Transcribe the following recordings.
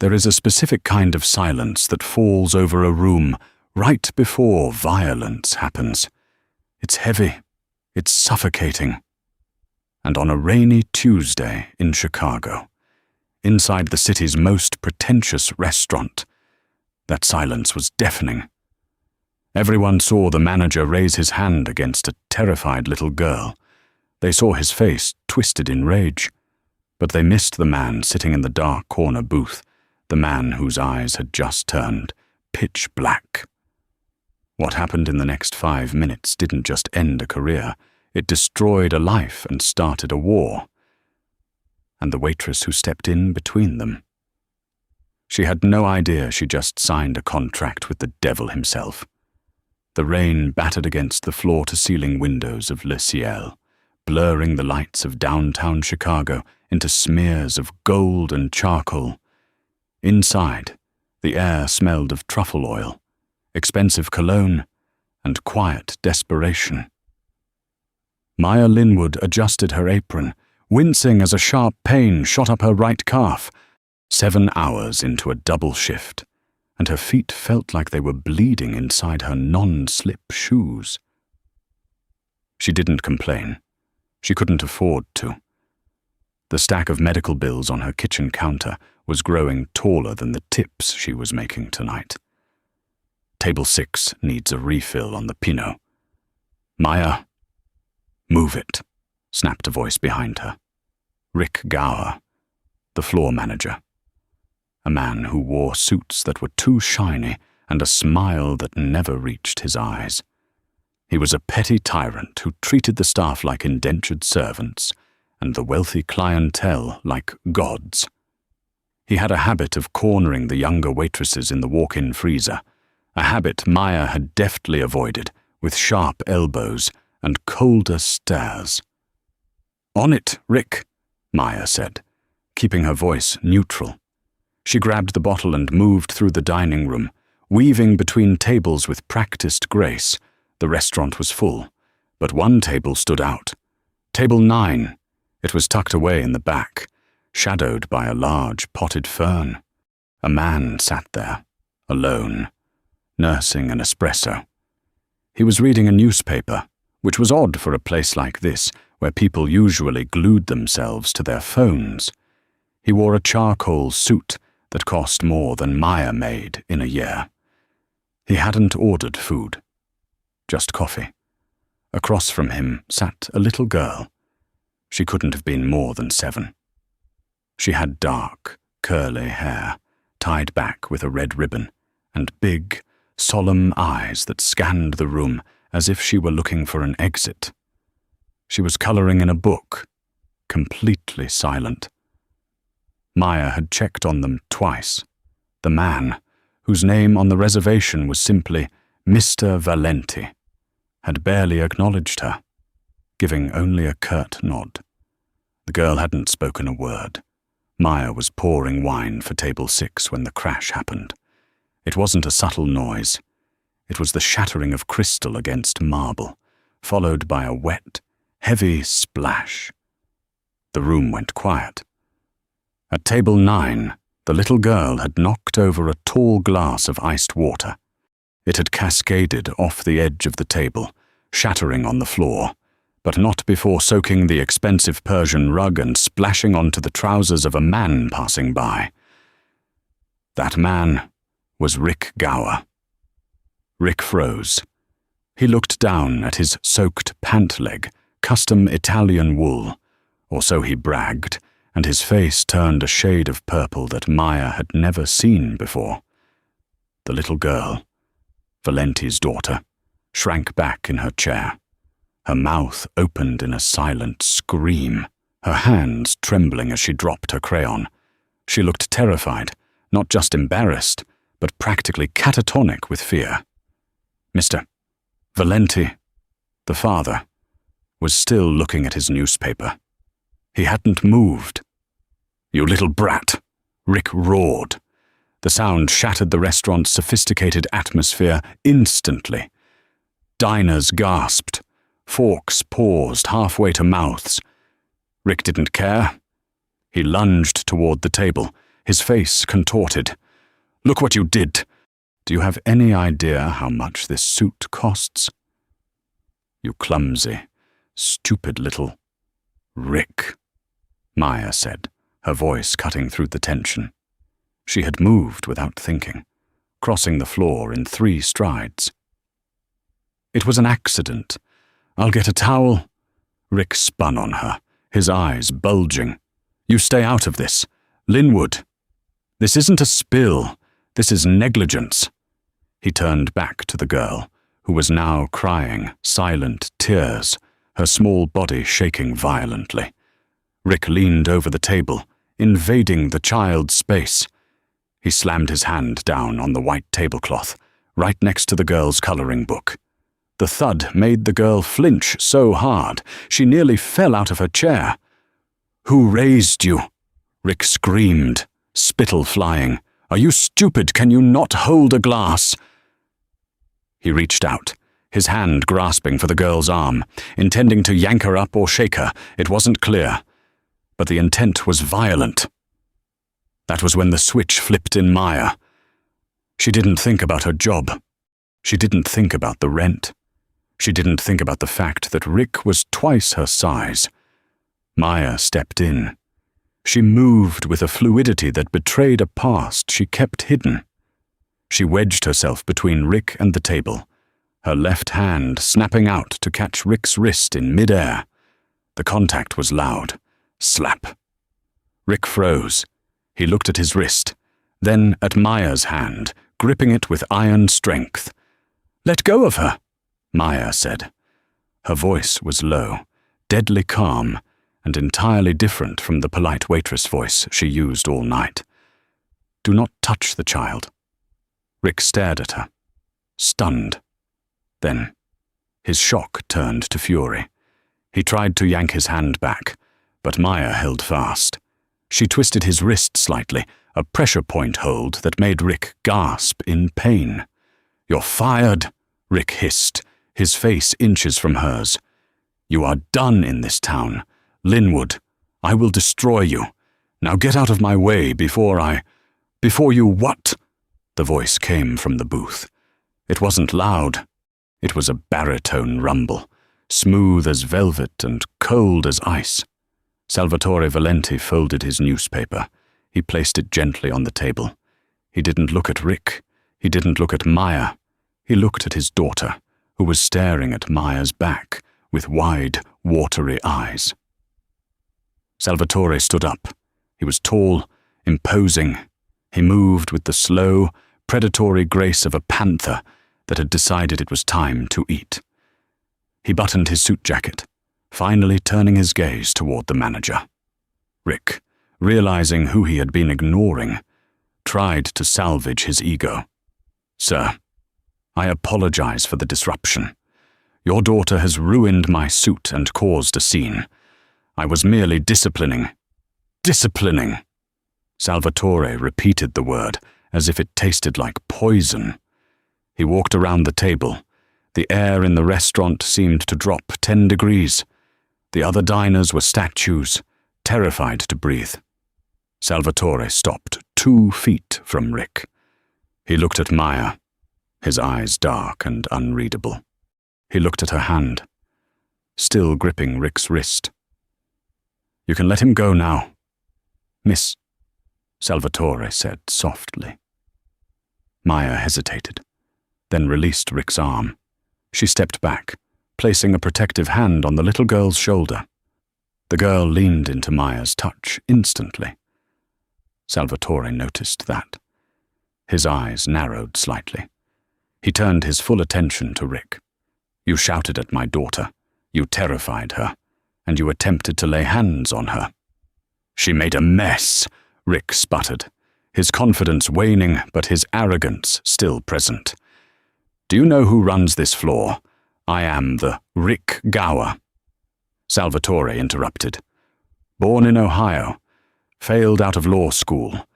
There is a specific kind of silence that falls over a room right before violence happens. It's heavy, it's suffocating. And on a rainy Tuesday in Chicago, inside the city's most pretentious restaurant, that silence was deafening. Everyone saw the manager raise his hand against a terrified little girl. They saw his face twisted in rage, but they missed the man sitting in the dark corner booth, the man whose eyes had just turned pitch black. What happened in the next 5 minutes didn't just end a career, it destroyed a life and started a war. And the waitress who stepped in between them. She had no idea she just signed a contract with the devil himself. The rain battered against the floor-to-ceiling windows of Le Ciel, blurring the lights of downtown Chicago into smears of gold and charcoal. Inside, the air smelled of truffle oil, expensive cologne, and quiet desperation. Maya Linwood adjusted her apron, wincing as a sharp pain shot up her right calf. 7 hours into a double shift, and her feet felt like they were bleeding inside her non-slip shoes. She didn't complain. She couldn't afford to. The stack of medical bills on her kitchen counter was growing taller than the tips she was making tonight. Table 6 needs a refill on the Pinot. Maya, move it, snapped a voice behind her. Rick Gower, the floor manager. A man who wore suits that were too shiny and a smile that never reached his eyes. He was a petty tyrant who treated the staff like indentured servants and the wealthy clientele like gods. He had a habit of cornering the younger waitresses in the walk-in freezer, a habit Maya had deftly avoided with sharp elbows and colder stares. "On it, Rick," Maya said, keeping her voice neutral. She grabbed the bottle and moved through the dining room, weaving between tables with practiced grace. The restaurant was full, but one table stood out. Table 9. It was tucked away in the back, shadowed by a large potted fern. A man sat there, alone, nursing an espresso. He was reading a newspaper, which was odd for a place like this, where people usually glued themselves to their phones. He wore a charcoal suit that cost more than Maya made in a year. He hadn't ordered food, just coffee. Across from him sat a little girl. She couldn't have been more than 7. She had dark, curly hair, tied back with a red ribbon, and big, solemn eyes that scanned the room as if she were looking for an exit. She was coloring in a book, completely silent. Maya had checked on them twice. The man, whose name on the reservation was simply Mr. Valenti, had barely acknowledged her, giving only a curt nod. The girl hadn't spoken a word. Maya was pouring wine for table 6 when the crash happened. It wasn't a subtle noise. It was the shattering of crystal against marble, followed by a wet, heavy splash. The room went quiet. At table 9, the little girl had knocked over a tall glass of iced water. It had cascaded off the edge of the table, shattering on the floor, but not before soaking the expensive Persian rug and splashing onto the trousers of a man passing by. That man was Rick Gower. Rick froze. He looked down at his soaked pant leg, custom Italian wool, or so he bragged, and his face turned a shade of purple that Maya had never seen before. The little girl, Valenti's daughter, shrank back in her chair. Her mouth opened in a silent scream, her hands trembling as she dropped her crayon. She looked terrified, not just embarrassed, but practically catatonic with fear. Mr. Valenti, the father, was still looking at his newspaper. He hadn't moved. "You little brat," Rick roared. The sound shattered the restaurant's sophisticated atmosphere instantly. Diners gasped. Forks paused halfway to mouths. Rick didn't care. He lunged toward the table, his face contorted. "Look what you did! Do you have any idea how much this suit costs?" "You clumsy, stupid little—" "Rick," Maya said, her voice cutting through the tension. She had moved without thinking, crossing the floor in 3 strides. "It was an accident. I'll get a towel." Rick spun on her, his eyes bulging. "You stay out of this. Linwood. This isn't a spill. This is negligence." He turned back to the girl, who was now crying silent tears, her small body shaking violently. Rick leaned over the table, invading the child's space. He slammed his hand down on the white tablecloth, right next to the girl's coloring book. The thud made the girl flinch so hard, she nearly fell out of her chair. "Who raised you?" Rick screamed, spittle flying. "Are you stupid? Can you not hold a glass?" He reached out, his hand grasping for the girl's arm, intending to yank her up or shake her. It wasn't clear, but the intent was violent. That was when the switch flipped in Maya. She didn't think about her job. She didn't think about the rent. She didn't think about the fact that Rick was twice her size. Maya stepped in. She moved with a fluidity that betrayed a past she kept hidden. She wedged herself between Rick and the table, her left hand snapping out to catch Rick's wrist in midair. The contact was loud. Slap. Rick froze. He looked at his wrist, then at Maya's hand, gripping it with iron strength. "Let go of her," Maya said. Her voice was low, deadly calm, and entirely different from the polite waitress voice she used all night. "Do not touch the child." Rick stared at her, stunned. Then, his shock turned to fury. He tried to yank his hand back, but Maya held fast. She twisted his wrist slightly, a pressure point hold that made Rick gasp in pain. "You're fired," Rick hissed, his face inches from hers. "You are done in this town. Linwood, I will destroy you. Now get out of my way before you what?" The voice came from the booth. It wasn't loud. It was a baritone rumble, smooth as velvet and cold as ice. Salvatore Valenti folded his newspaper. He placed it gently on the table. He didn't look at Rick. He didn't look at Maya. He looked at his daughter, who was staring at Maya's back with wide, watery eyes. Salvatore stood up. He was tall, imposing. He moved with the slow, predatory grace of a panther that had decided it was time to eat. He buttoned his suit jacket, finally turning his gaze toward the manager. Rick, realizing who he had been ignoring, tried to salvage his ego. "Sir, I apologize for the disruption. Your daughter has ruined my suit and caused a scene. I was merely disciplining." "Disciplining!" Salvatore repeated the word as if it tasted like poison. He walked around the table. The air in the restaurant seemed to drop 10 degrees. The other diners were statues, terrified to breathe. Salvatore stopped 2 feet from Rick. He looked at Maya, his eyes dark and unreadable. He looked at her hand, still gripping Rick's wrist. "You can let him go now, Miss," Salvatore said softly. Maya hesitated, then released Rick's arm. She stepped back, placing a protective hand on the little girl's shoulder. The girl leaned into Maya's touch instantly. Salvatore noticed that. His eyes narrowed slightly. He turned his full attention to Rick. "You shouted at my daughter. You terrified her, and you attempted to lay hands on her." "She made a mess," Rick sputtered, his confidence waning but his arrogance still present. "Do you know who runs this floor? I am the Rick Gower." Salvatore interrupted. "Born in Ohio, failed out of law school,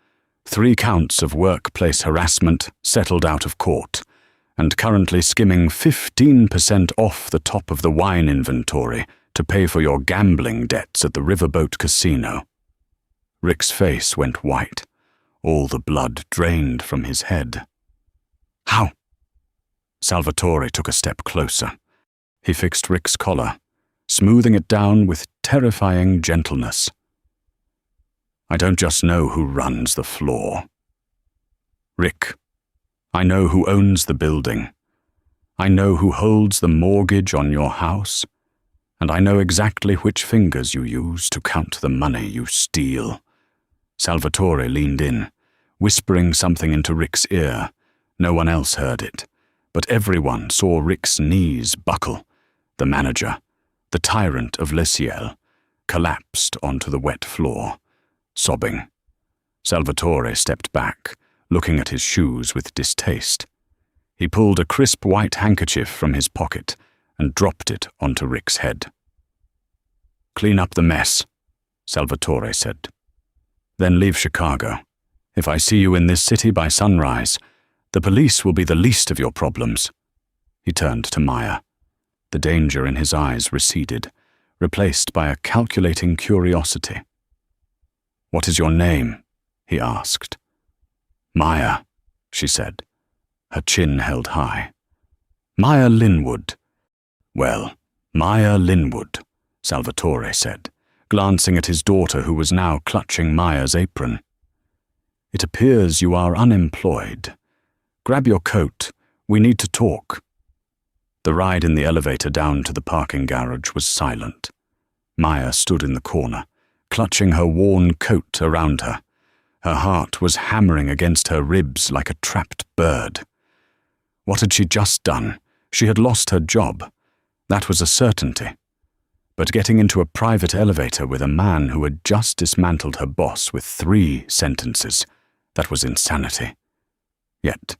3 counts of workplace harassment, settled out of court, and currently skimming 15% off the top of the wine inventory to pay for your gambling debts at the Riverboat Casino." Rick's face went white. all the blood drained from his head. "How?" Salvatore took a step closer. He fixed Rick's collar, smoothing it down with terrifying gentleness. "I don't just know who runs the floor. Rick, I know who owns the building. I know who holds the mortgage on your house, and I know exactly which fingers you use to count the money you steal." Salvatore leaned in, whispering something into Rick's ear. No one else heard it, but everyone saw Rick's knees buckle. The manager, the tyrant of Le Ciel, collapsed onto the wet floor, sobbing. Salvatore stepped back, looking at his shoes with distaste. He pulled a crisp white handkerchief from his pocket and dropped it onto Rick's head. "Clean up the mess," Salvatore said. "Then leave Chicago. If I see you in this city by sunrise, the police will be the least of your problems." He turned to Maya. The danger in his eyes receded, replaced by a calculating curiosity. "What is your name?" he asked. "Maya," she said, her chin held high. "Maya Linwood." "Well, Maya Linwood," Salvatore said, glancing at his daughter who was now clutching Maya's apron. "It appears you are unemployed. Grab your coat. We need to talk." The ride in the elevator down to the parking garage was silent. Maya stood in the corner, clutching her worn coat around her. Her heart was hammering against her ribs like a trapped bird. What had she just done? She had lost her job. That was a certainty. But getting into a private elevator with a man who had just dismantled her boss with 3 sentences, that was insanity. Yet,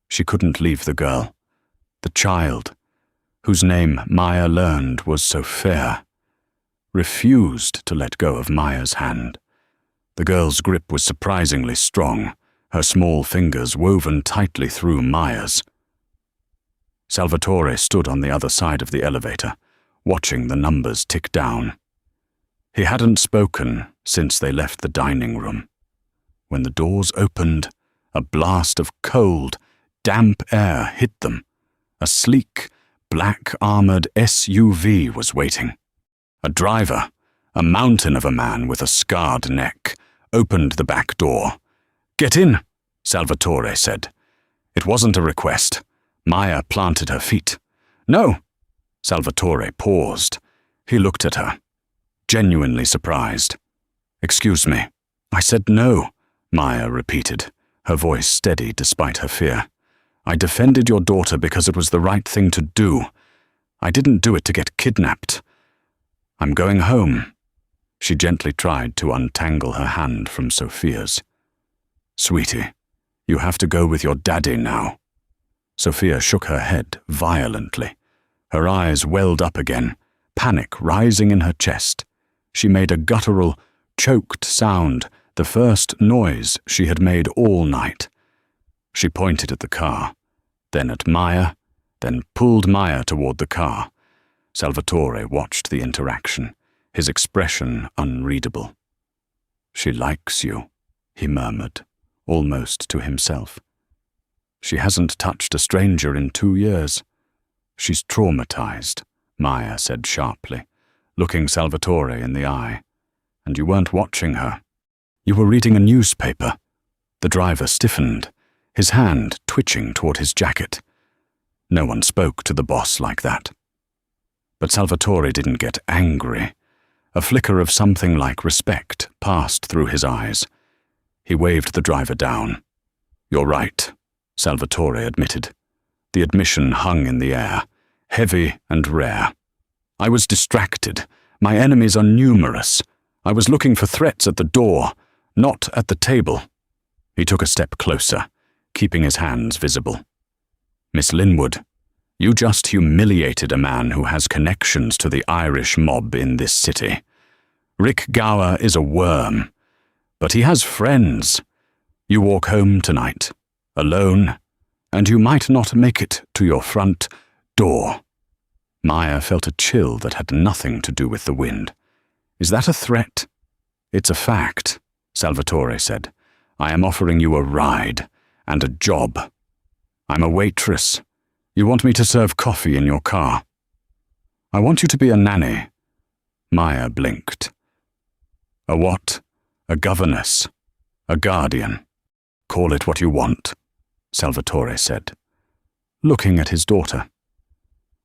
she couldn't leave the girl. The child, whose name Maya learned was so fair, refused to let go of Maya's hand. The girl's grip was surprisingly strong, her small fingers woven tightly through Maya's. Salvatore stood on the other side of the elevator, watching the numbers tick down. He hadn't spoken since they left the dining room. When the doors opened, a blast of cold, damp air hit them. A sleek, black-armored SUV was waiting. A driver, a mountain of a man with a scarred neck, opened the back door. "Get in," Salvatore said. It wasn't a request. Maya planted her feet. "No." Salvatore paused. He looked at her, genuinely surprised. "Excuse me." "I said no," Maya repeated, her voice steady despite her fear. "I defended your daughter because it was the right thing to do. I didn't do it to get kidnapped. I'm going home." She gently tried to untangle her hand from Sophia's. "Sweetie, you have to go with your daddy now." Sophia shook her head violently. Her eyes welled up again, panic rising in her chest. She made a guttural, choked sound, the first noise she had made all night. She pointed at the car, then at Maya, then pulled Maya toward the car. Salvatore watched the interaction, his expression unreadable. "She likes you," he murmured, almost to himself. "She hasn't touched a stranger in 2 years. She's traumatized," Maya said sharply, looking Salvatore in the eye. "And you weren't watching her. You were reading a newspaper." The driver stiffened, his hand twitching toward his jacket. No one spoke to the boss like that. But Salvatore didn't get angry. A flicker of something like respect passed through his eyes. He waved the driver down. "You're right," Salvatore admitted. The admission hung in the air, heavy and rare. "I was distracted. My enemies are numerous. I was looking for threats at the door, not at the table." He took a step closer, keeping his hands visible. "Miss Linwood, you just humiliated a man who has connections to the Irish mob in this city. Rick Gower is a worm, but he has friends. You walk home tonight, alone, and you might not make it to your front door." Maya felt a chill that had nothing to do with the wind. "Is that a threat?" "It's a fact," Salvatore said. I am offering you a ride and a job. I'm a waitress. You want me to serve coffee in your car. I want you to be a nanny. Maya blinked. A what? A governess. A guardian. Call it what you want, Salvatore said, looking at his daughter.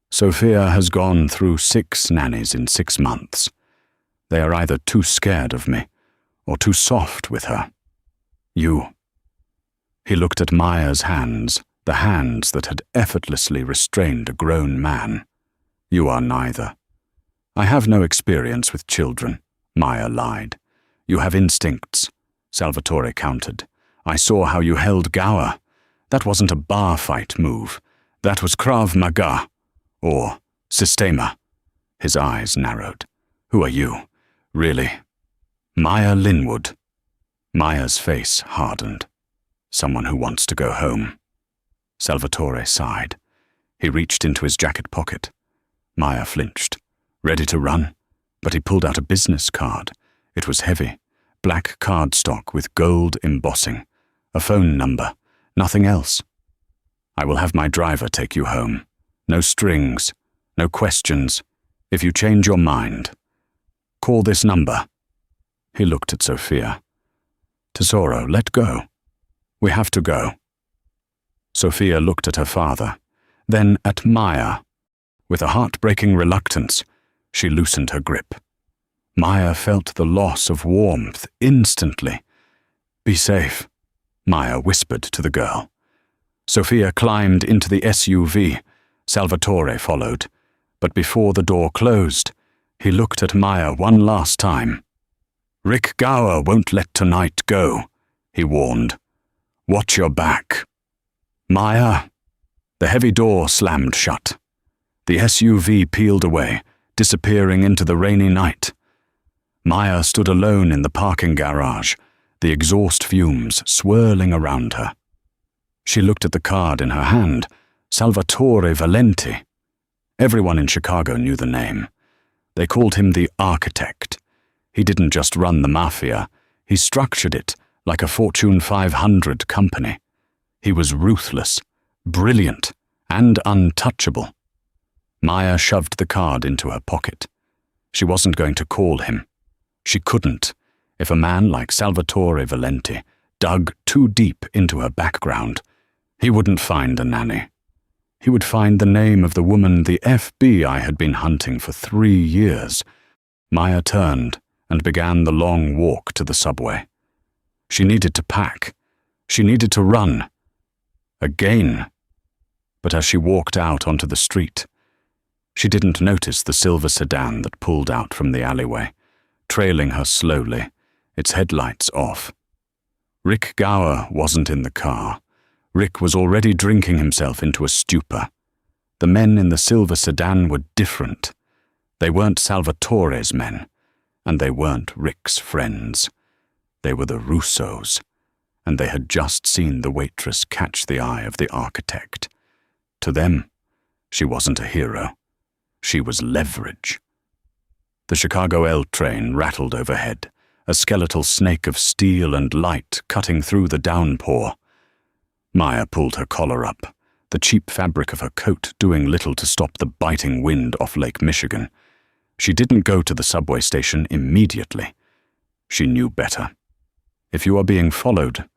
Sophia has gone through 6 nannies in 6 months. They are either too scared of me or too soft with her. You. He looked at Maya's hands, the hands that had effortlessly restrained a grown man. You are neither. I have no experience with children, Maya lied. You have instincts, Salvatore countered. I saw how you held Gower. That wasn't a bar fight move. That was Krav Maga. Or Sistema. His eyes narrowed. Who are you? Really? Maya Linwood. Maya's face hardened. Someone who wants to go home. Salvatore sighed. He reached into his jacket pocket. Maya flinched, ready to run, but he pulled out a business card. It was heavy, black cardstock with gold embossing. A phone number, nothing else. I will have my driver take you home. No strings, no questions. If you change your mind, call this number. He looked at Sophia. Tesoro, let go. We have to go. Sophia looked at her father, then at Maya. With a heartbreaking reluctance, she loosened her grip. Maya felt the loss of warmth instantly. Be safe, Maya whispered to the girl. Sophia climbed into the SUV. Salvatore followed, but before the door closed, he looked at Maya one last time. Rick Gower won't let tonight go, he warned. Watch your back. Maya. The heavy door slammed shut. The SUV peeled away, disappearing into the rainy night. Maya stood alone in the parking garage, the exhaust fumes swirling around her. She looked at the card in her hand, Salvatore Valenti. Everyone in Chicago knew the name. They called him the Architect. He didn't just run the Mafia, he structured it like a Fortune 500 company. He was ruthless, brilliant, and untouchable. Maya shoved the card into her pocket. She wasn't going to call him. She couldn't, if a man like Salvatore Valenti dug too deep into her background. He wouldn't find a nanny. He would find the name of the woman the FBI had been hunting for 3 years. Maya turned and began the long walk to the subway. She needed to pack. She needed to run. Again. But as she walked out onto the street, she didn't notice the silver sedan that pulled out from the alleyway, trailing her slowly, its headlights off. Rick Gower wasn't in the car. Rick was already drinking himself into a stupor. The men in the silver sedan were different. They weren't Salvatore's men, and they weren't Rick's friends. They were the Russos, and they had just seen the waitress catch the eye of the Architect. To them, she wasn't a hero. She was leverage. The Chicago L train rattled overhead, a skeletal snake of steel and light cutting through the downpour. Maya pulled her collar up, the cheap fabric of her coat doing little to stop the biting wind off Lake Michigan. She didn't go to the subway station immediately. She knew better. If you are being followed,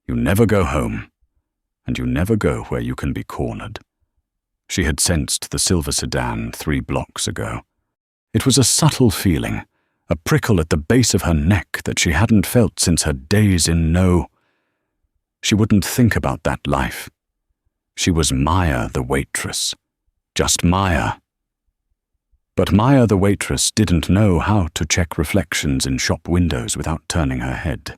you never go home, and you never go where you can be cornered. She had sensed the silver sedan 3 blocks ago. It was a subtle feeling, a prickle at the base of her neck that she hadn't felt since her days in No. She wouldn't think about that life. She was Maya the waitress. Just Maya. But Maya the waitress didn't know how to check reflections in shop windows without turning her head.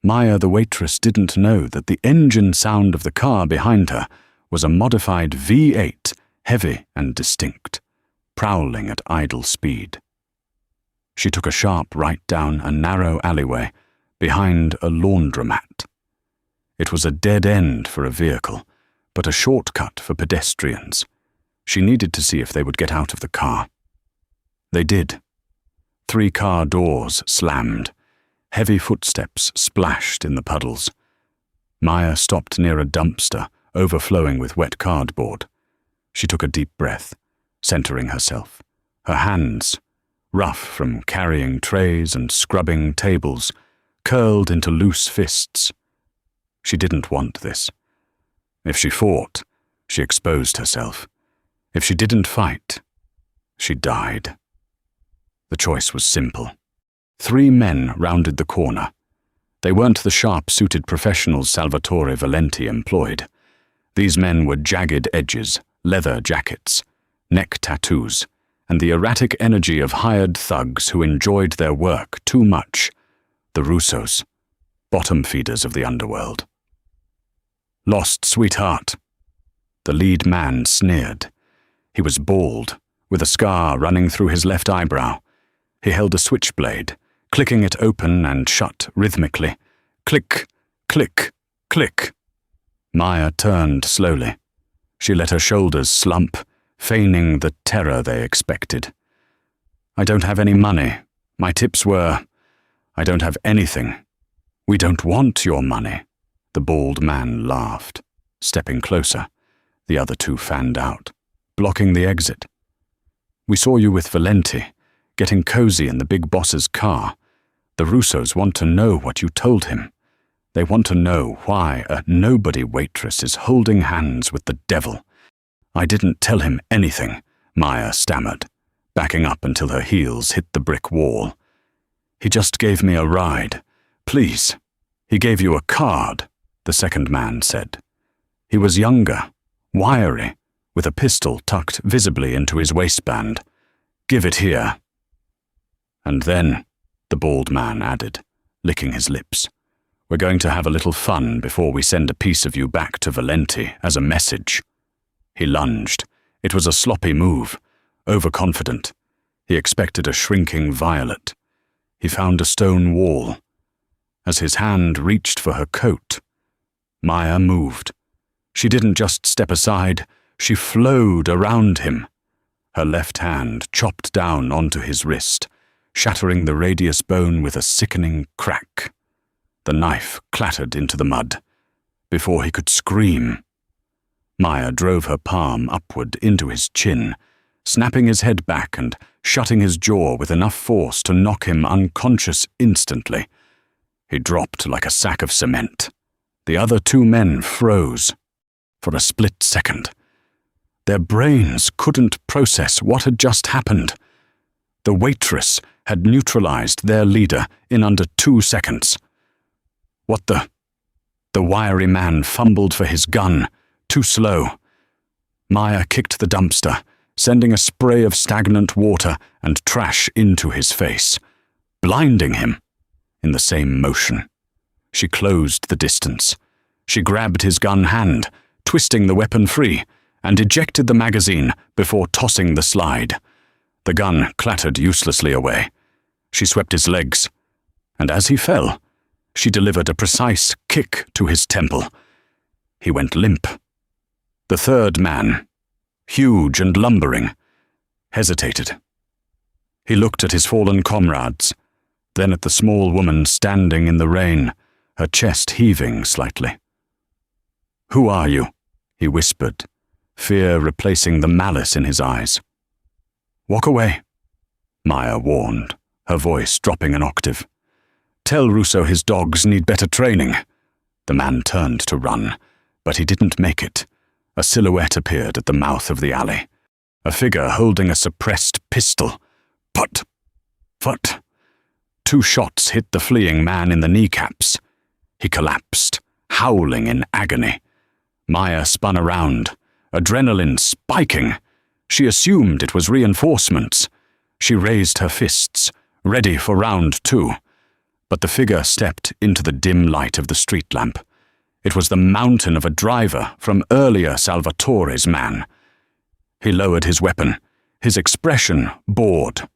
Maya the waitress didn't know that the engine sound of the car behind her was a modified V8, heavy and distinct, prowling at idle speed. She took a sharp right down a narrow alleyway behind a laundromat. It was a dead end for a vehicle, but a shortcut for pedestrians. She needed to see if they would get out of the car. They did. 3 car doors slammed. Heavy footsteps splashed in the puddles. Maya stopped near a dumpster overflowing with wet cardboard. She took a deep breath, centering herself. Her hands, rough from carrying trays and scrubbing tables, curled into loose fists. She didn't want this. If she fought, she exposed herself. If she didn't fight, she died. The choice was simple. 3 men rounded the corner. They weren't the sharp-suited professionals Salvatore Valenti employed. These men were jagged edges, leather jackets, neck tattoos, and the erratic energy of hired thugs who enjoyed their work too much. The Russos, bottom feeders of the underworld. "Lost, sweetheart." The lead man sneered. He was bald, with a scar running through his left eyebrow. He held a switchblade, clicking it open and shut rhythmically. Click, click, click. Maya turned slowly. She let her shoulders slump, feigning the terror they expected. "I don't have any money. My tips were, I don't have anything." "We don't want your money." The bald man laughed, stepping closer. The other 2 fanned out, blocking the exit. "We saw you with Valenti, getting cozy in the big boss's car. The Russos want to know what you told him. They want to know why a nobody waitress is holding hands with the devil." "I didn't tell him anything," Maya stammered, backing up until her heels hit the brick wall. "He just gave me a ride. Please." "He gave you a card," the second man said. He was younger, wiry, with a pistol tucked visibly into his waistband. "Give it here." "And then," the bald man added, licking his lips, "we're going to have a little fun before we send a piece of you back to Valenti as a message." He lunged. It was a sloppy move, overconfident. He expected a shrinking violet. He found a stone wall. As his hand reached for her coat, Maya moved. She didn't just step aside, she flowed around him. Her left hand chopped down onto his wrist, shattering the radius bone with a sickening crack. The knife clattered into the mud. Before he could scream, Maya drove her palm upward into his chin, snapping his head back and shutting his jaw with enough force to knock him unconscious instantly. He dropped like a sack of cement. The other 2 men froze. For a split second, their brains couldn't process what had just happened. The waitress had neutralized their leader in under 2 seconds. "What the?" The wiry man fumbled for his gun, too slow. Maya kicked the dumpster, sending a spray of stagnant water and trash into his face, blinding him. In the same motion, she closed the distance. She grabbed his gun hand, twisting the weapon free, and ejected the magazine before tossing the slide. The gun clattered uselessly away. She swept his legs, and as he fell, she delivered a precise kick to his temple. He went limp. The third man, huge and lumbering, hesitated. He looked at his fallen comrades, then at the small woman standing in the rain, her chest heaving slightly. "Who are you?" he whispered, fear replacing the malice in his eyes. "Walk away," Maya warned, her voice dropping an octave. "Tell Russo his dogs need better training." The man turned to run, but he didn't make it. A silhouette appeared at the mouth of the alley, a figure holding a suppressed pistol. But 2 shots hit the fleeing man in the kneecaps. He collapsed, howling in agony. Maya spun around, adrenaline spiking. She assumed it was reinforcements. She raised her fists, ready for round 2. But the figure stepped into the dim light of the street lamp. It was the mountain of a driver from earlier Salvatore's man. He lowered his weapon, his expression bored.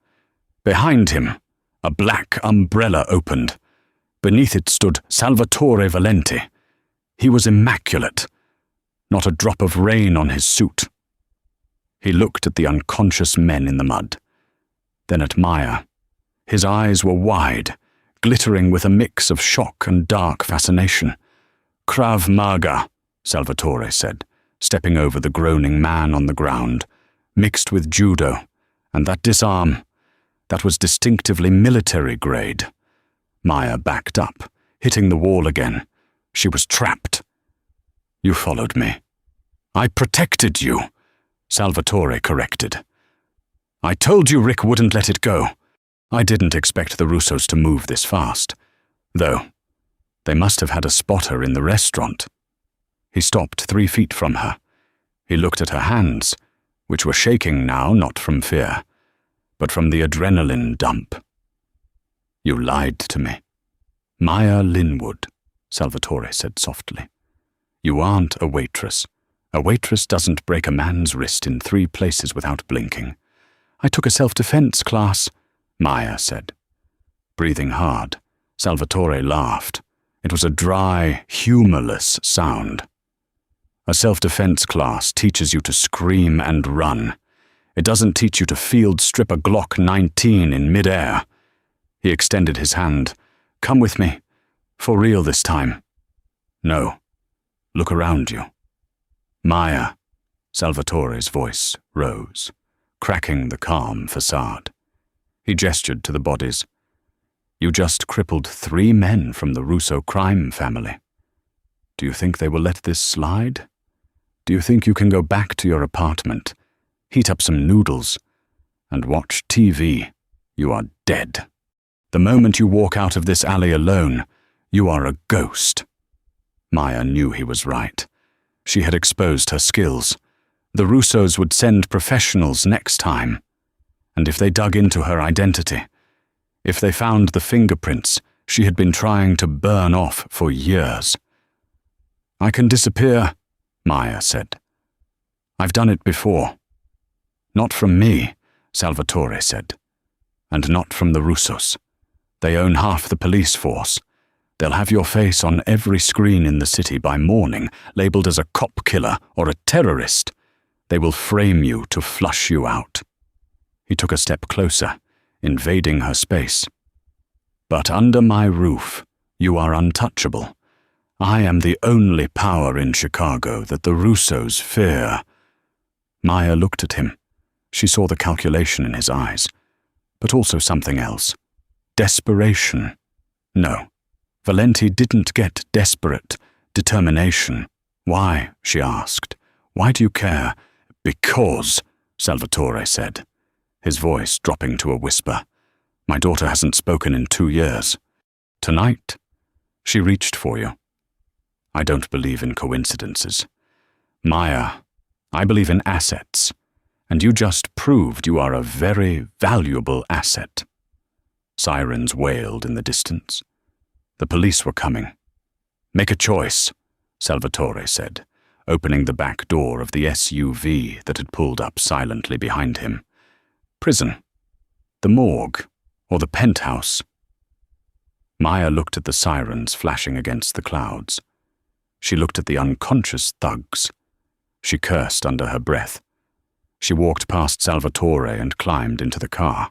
Behind him, a black umbrella opened. Beneath it stood Salvatore Valenti. He was immaculate, not a drop of rain on his suit. He looked at the unconscious men in the mud, then at Maya. His eyes were wide, glittering with a mix of shock and dark fascination. "Krav Maga," Salvatore said, stepping over the groaning man on the ground, "mixed with judo, and that disarm, that was distinctively military grade." Maya backed up, hitting the wall again. She was trapped. "You followed me." "I protected you," Salvatore corrected. "I told you Rick wouldn't let it go. I didn't expect the Russos to move this fast. Though, they must have had a spotter in the restaurant." He stopped 3 feet from her. He looked at her hands, which were shaking now not from fear, but from the adrenaline dump. "You lied to me." "Maya Linwood," Salvatore said softly. "You aren't a waitress. A waitress doesn't break a man's wrist in 3 places without blinking." "I took a self-defense class," Maya said. Breathing hard, Salvatore laughed. It was a dry, humorless sound. "A self-defense class teaches you to scream and run. It doesn't teach you to field strip a Glock 19 in mid-air." He extended his hand. "Come with me. For real this time." "No. Look around you." "Maya," Salvatore's voice rose, cracking the calm facade. He gestured to the bodies. "You just crippled 3 men from the Russo crime family. Do you think they will let this slide? Do you think you can go back to your apartment, heat up some noodles, and watch TV? You are dead. The moment you walk out of this alley alone, you are a ghost." Maya knew he was right. She had exposed her skills. The Russos would send professionals next time. And if they dug into her identity, if they found the fingerprints she had been trying to burn off for years. "I can disappear," Maya said. "I've done it before." "Not from me," Salvatore said. "And not from the Russos. They own half the police force. They'll have your face on every screen in the city by morning, labeled as a cop killer or a terrorist. They will frame you to flush you out." He took a step closer, invading her space. "But under my roof, you are untouchable. I am the only power in Chicago that the Russos fear." Maya looked at him. She saw the calculation in his eyes, but also something else. Desperation. No, Valenti didn't get desperate. Determination. "Why?" she asked. "Why do you care?" "Because," Salvatore said, his voice dropping to a whisper. "My daughter hasn't spoken in 2 years. Tonight, she reached for you. I don't believe in coincidences. Maya, I believe in assets, and you just proved you are a very valuable asset." Sirens wailed in the distance. The police were coming. "Make a choice," Salvatore said, opening the back door of the SUV that had pulled up silently behind him. "Prison, the morgue, or the penthouse." Maya looked at the sirens flashing against the clouds. She looked at the unconscious thugs. She cursed under her breath. She walked past Salvatore and climbed into the car.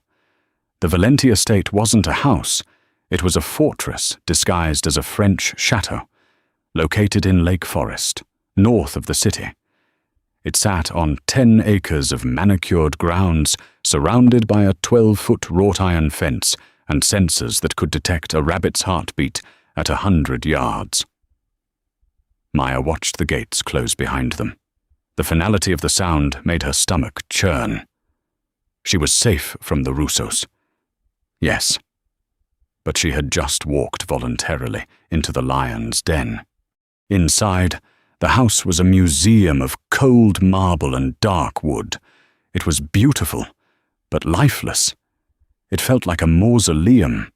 The Valenti estate wasn't a house. It was a fortress disguised as a French chateau, located in Lake Forest, north of the city. It sat on 10 acres of manicured grounds, surrounded by a 12-foot wrought iron fence and sensors that could detect a rabbit's heartbeat at 100 yards. Maya watched the gates close behind them. The finality of the sound made her stomach churn. She was safe from the Russos. Yes, but she had just walked voluntarily into the lion's den. Inside, the house was a museum of cold marble and dark wood. It was beautiful, but lifeless. It felt like a mausoleum.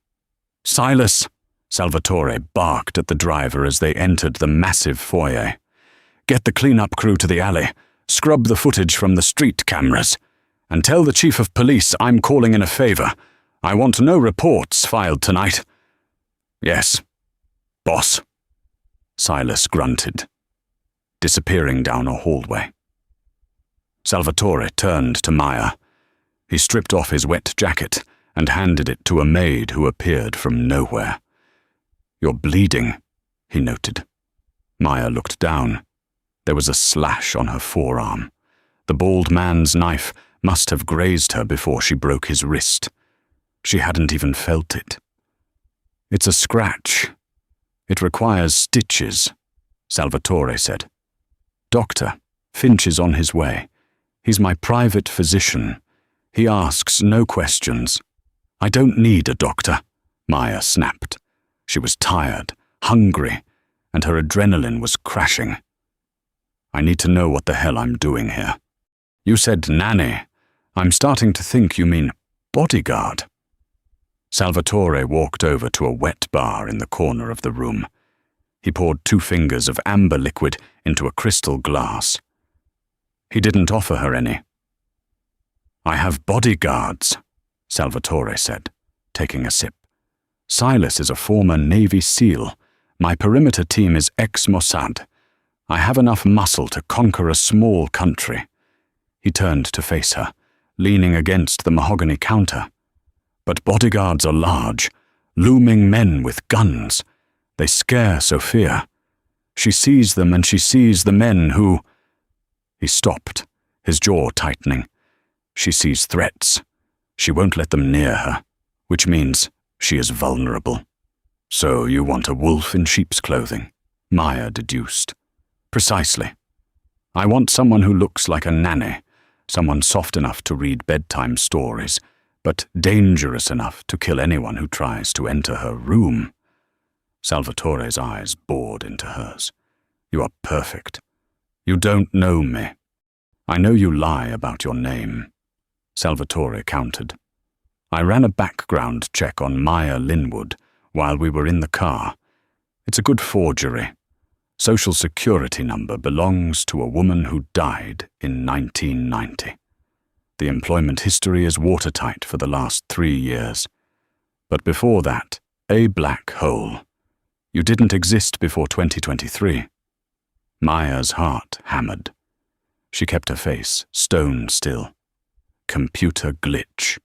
"Silas!" Salvatore barked at the driver as they entered the massive foyer. "Get the cleanup crew to the alley, scrub the footage from the street cameras, and tell the chief of police I'm calling in a favor. I want no reports filed tonight." "Yes, boss," Silas grunted, disappearing down a hallway. Salvatore turned to Maya. He stripped off his wet jacket and handed it to a maid who appeared from nowhere. "You're bleeding," he noted. Maya looked down. There was a slash on her forearm. The bald man's knife must have grazed her before she broke his wrist. She hadn't even felt it. "It's a scratch. It requires stitches," Salvatore said. "Doctor, Finch is on his way. He's my private physician. He asks no questions." "I don't need a doctor," Maya snapped. She was tired, hungry, and her adrenaline was crashing. "I need to know what the hell I'm doing here." "You said nanny. I'm starting to think you mean bodyguard." Salvatore walked over to a wet bar in the corner of the room. He poured 2 fingers of amber liquid into a crystal glass. He didn't offer her any. "I have bodyguards," Salvatore said, taking a sip. "Silas is a former Navy SEAL. My perimeter team is ex-Mossad. I have enough muscle to conquer a small country." He turned to face her, leaning against the mahogany counter. "But bodyguards are large, looming men with guns. They scare Sophia. She sees them and she sees the men who—" He stopped, his jaw tightening. "She sees threats. She won't let them near her, which means she is vulnerable." "So you want a wolf in sheep's clothing," Maya deduced. "Precisely. I want someone who looks like a nanny, someone soft enough to read bedtime stories, but dangerous enough to kill anyone who tries to enter her room." Salvatore's eyes bored into hers. "You are perfect. You don't know me. I know you lie about your name," Salvatore countered. "I ran a background check on Maya Linwood while we were in the car. It's a good forgery. Social Security number belongs to a woman who died in 1990. The employment history is watertight for the last 3 years. But before that, a black hole. You didn't exist before 2023. Maya's heart hammered. She kept her face stone still. Computer glitch.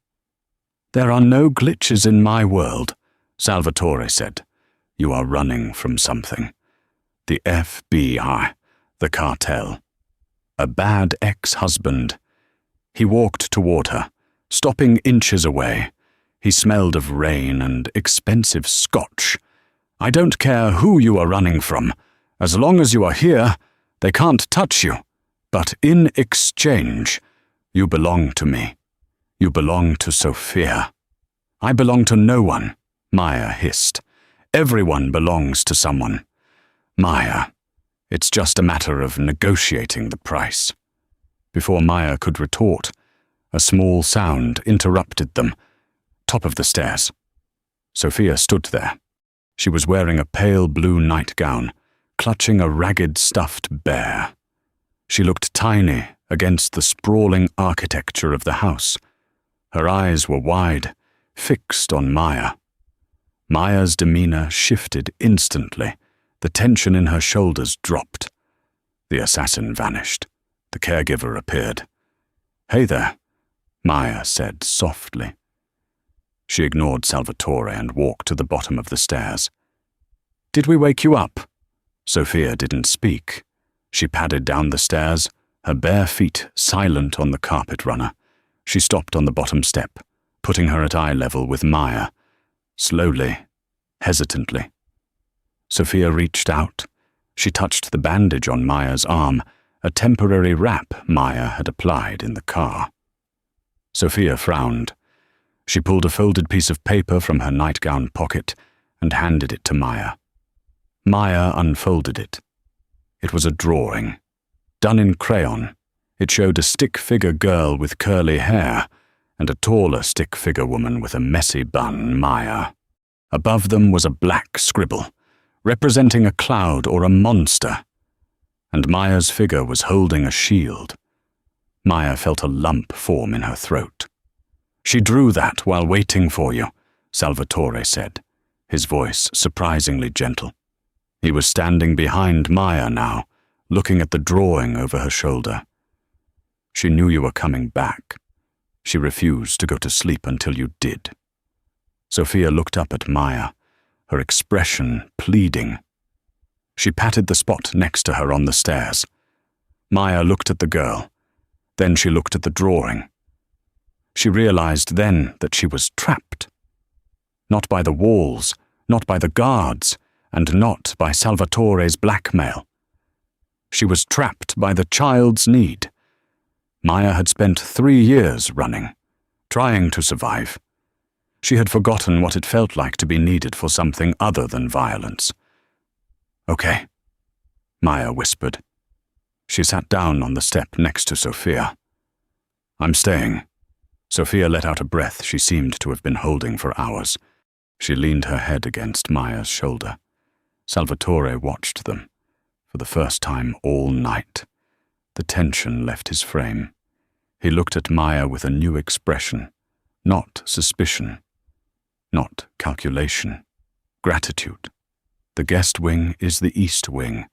"There are no glitches in my world," Salvatore said. "You are running from something. The FBI, the cartel. A bad ex-husband." He walked toward her, stopping inches away. He smelled of rain and expensive scotch. "I don't care who you are running from. As long as you are here, they can't touch you. But in exchange, you belong to me. You belong to Sophia." "I belong to no one," Maya hissed. "Everyone belongs to someone. Maya, it's just a matter of negotiating the price." Before Maya could retort, a small sound interrupted them. Top of the stairs. Sophia stood there. She was wearing a pale blue nightgown, clutching a ragged stuffed bear. She looked tiny against the sprawling architecture of the house. Her eyes were wide, fixed on Maya. Maya's demeanor shifted instantly. The tension in her shoulders dropped. The assassin vanished. The caregiver appeared. "Hey there," Maya said softly. She ignored Salvatore and walked to the bottom of the stairs. "Did we wake you up?" Sophia didn't speak. She padded down the stairs, her bare feet silent on the carpet runner. She stopped on the bottom step, putting her at eye level with Maya. Slowly, hesitantly. Sophia reached out. She touched the bandage on Maya's arm, a temporary wrap Maya had applied in the car. Sophia frowned. She pulled a folded piece of paper from her nightgown pocket and handed it to Maya. Maya unfolded it. It was a drawing, done in crayon. It showed a stick-figure girl with curly hair and a taller stick-figure woman with a messy bun, Maya. Above them was a black scribble, representing a cloud or a monster, and Maya's figure was holding a shield. Maya felt a lump form in her throat. "She drew that while waiting for you," Salvatore said, his voice surprisingly gentle. He was standing behind Maya now, looking at the drawing over her shoulder. "She knew you were coming back. She refused to go to sleep until you did." Sophia looked up at Maya, her expression pleading. She patted the spot next to her on the stairs. Maya looked at the girl. Then she looked at the drawing. She realized then that she was trapped. Not by the walls, not by the guards, and not by Salvatore's blackmail. She was trapped by the child's need. Maya had spent 3 years running, trying to survive. She had forgotten what it felt like to be needed for something other than violence. "Okay," Maya whispered. She sat down on the step next to Sophia. "I'm staying." Sophia let out a breath she seemed to have been holding for hours. She leaned her head against Maya's shoulder. Salvatore watched them, for the first time all night. The tension left his frame. He looked at Maya with a new expression, not suspicion, not calculation, gratitude. "The guest wing is the east wing,"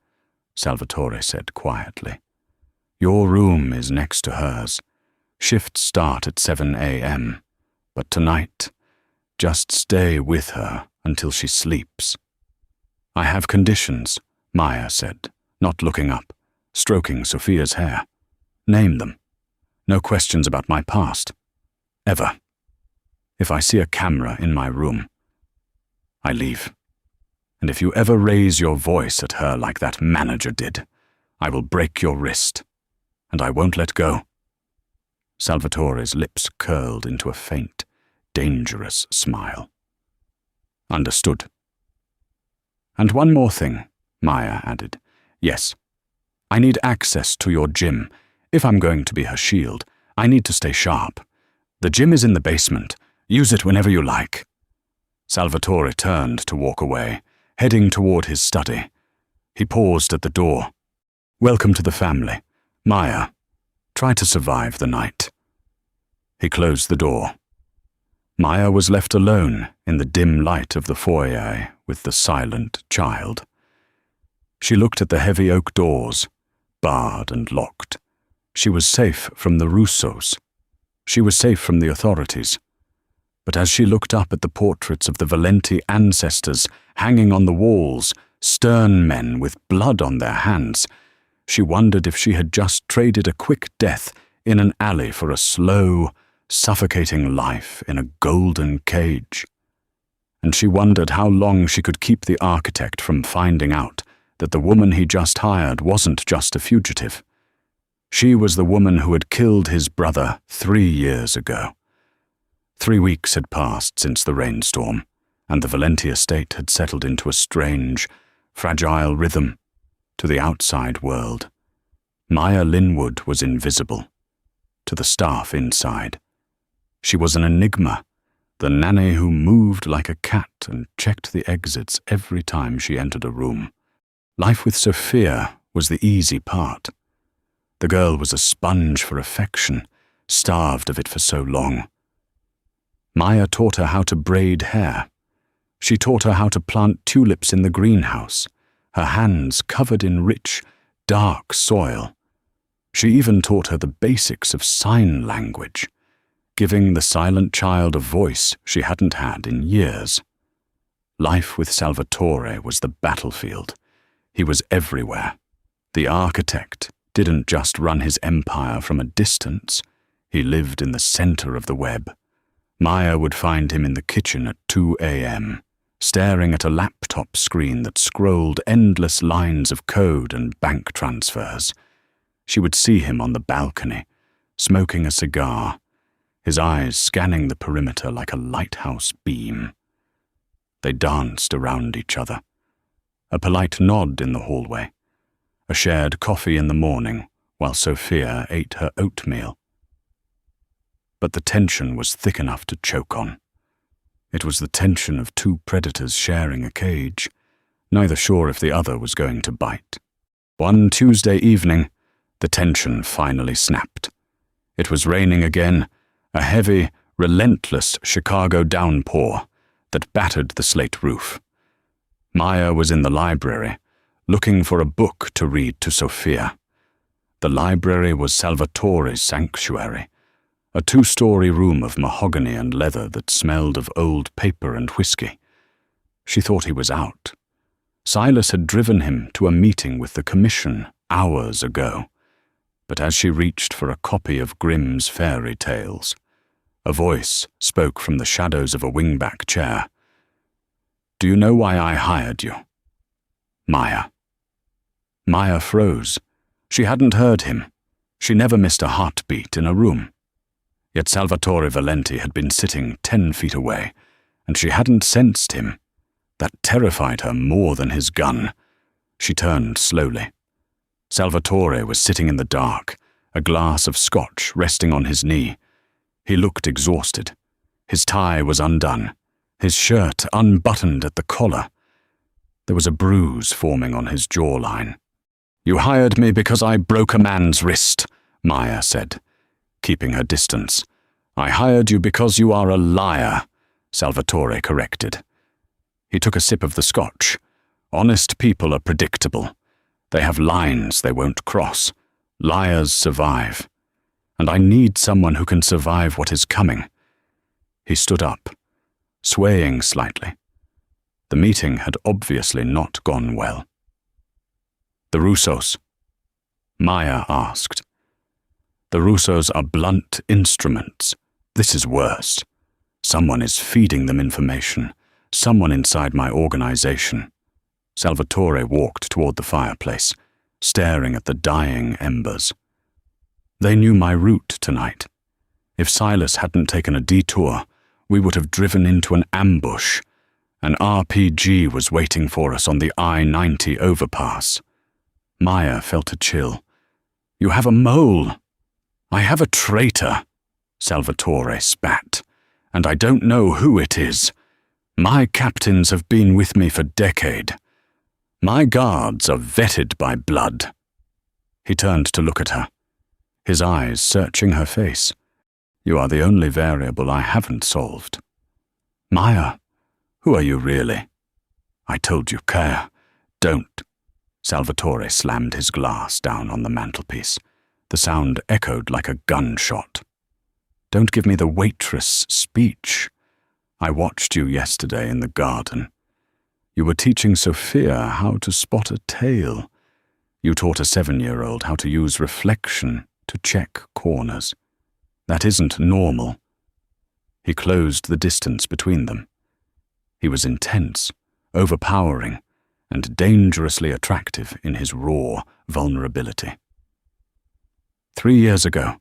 Salvatore said quietly. "Your room is next to hers. Shifts start at 7 a.m., but tonight, just stay with her until she sleeps." "I have conditions," Maya said, not looking up, stroking Sophia's hair. "Name them. No questions about my past. Ever. If I see a camera in my room, I leave. And if you ever raise your voice at her like that manager did, I will break your wrist. And I won't let go." Salvatore's lips curled into a faint, dangerous smile. "Understood." "And one more thing," Maya added. "Yes, I need access to your gym. If I'm going to be her shield, I need to stay sharp. The gym is in the basement. Use it whenever you like." Salvatore turned to walk away, heading toward his study. He paused at the door. "Welcome to the family. Maya, try to survive the night." He closed the door. Maya was left alone in the dim light of the foyer with the silent child. She looked at the heavy oak doors, barred and locked. She was safe from the Russos. She was safe from the authorities. But as she looked up at the portraits of the Valenti ancestors hanging on the walls, stern men with blood on their hands, she wondered if she had just traded a quick death in an alley for a slow, suffocating life in a golden cage. And she wondered how long she could keep the architect from finding out that the woman he just hired wasn't just a fugitive. She was the woman who had killed his brother 3 years ago. 3 weeks had passed since the rainstorm, and the Valenti estate had settled into a strange, fragile rhythm to the outside world. Maya Linwood was invisible to the staff inside. She was an enigma, the nanny who moved like a cat and checked the exits every time she entered a room. Life with Sophia was the easy part. The girl was a sponge for affection, starved of it for so long. Maya taught her how to braid hair. She taught her how to plant tulips in the greenhouse, her hands covered in rich, dark soil. She even taught her the basics of sign language, giving the silent child a voice she hadn't had in years. Life with Salvatore was the battlefield. He was everywhere. The architect didn't just run his empire from a distance. He lived in the center of the web. Maya would find him in the kitchen at 2 a.m., staring at a laptop screen that scrolled endless lines of code and bank transfers. She would see him on the balcony, smoking a cigar, his eyes scanning the perimeter like a lighthouse beam. They danced around each other. A polite nod in the hallway, a shared coffee in the morning while Sophia ate her oatmeal. But the tension was thick enough to choke on. It was the tension of 2 predators sharing a cage, neither sure if the other was going to bite. One Tuesday evening, the tension finally snapped. It was raining again, a heavy, relentless Chicago downpour that battered the slate roof. Maya was in the library, looking for a book to read to Sophia. The library was Salvatore's sanctuary, a 2-story room of mahogany and leather that smelled of old paper and whiskey. She thought he was out. Silas had driven him to a meeting with the commission hours ago. But as she reached for a copy of Grimm's fairy tales, a voice spoke from the shadows of a wingback chair. "Do you know why I hired you?" Maya. Maya froze. She hadn't heard him. She never missed a heartbeat in a room. Yet Salvatore Valenti had been sitting 10 feet away, and she hadn't sensed him. That terrified her more than his gun. She turned slowly. Salvatore was sitting in the dark, a glass of scotch resting on his knee. He looked exhausted. His tie was undone, his shirt unbuttoned at the collar. There was a bruise forming on his jawline. "You hired me because I broke a man's wrist," Maya said, keeping her distance. "I hired you because you are a liar," Salvatore corrected. He took a sip of the scotch. "Honest people are predictable. They have lines they won't cross. Liars survive. And I need someone who can survive what is coming." He stood up, swaying slightly. The meeting had obviously not gone well. "The Russos?" Maya asked. "The Russos are blunt instruments. This is worse. Someone is feeding them information. Someone inside my organization." Salvatore walked toward the fireplace, staring at the dying embers. "They knew my route tonight. If Silas hadn't taken a detour, we would have driven into an ambush. An RPG was waiting for us on the I-90 overpass." Maya felt a chill. "You have a mole." "I have a traitor," Salvatore spat, "and I don't know who it is. My captains have been with me for a decade. My guards are vetted by blood." He turned to look at her, his eyes searching her face. "You are the only variable I haven't solved." "Maya, who are you really?" "I told you, Kaya. Don't." Salvatore slammed his glass down on the mantelpiece. The sound echoed like a gunshot. "Don't give me the waitress speech. I watched you yesterday in the garden. You were teaching Sophia how to spot a tail. You taught a 7-year-old how to use reflection to check corners. That isn't normal." He closed the distance between them. He was intense, overpowering, and dangerously attractive in his raw vulnerability. 3 years ago,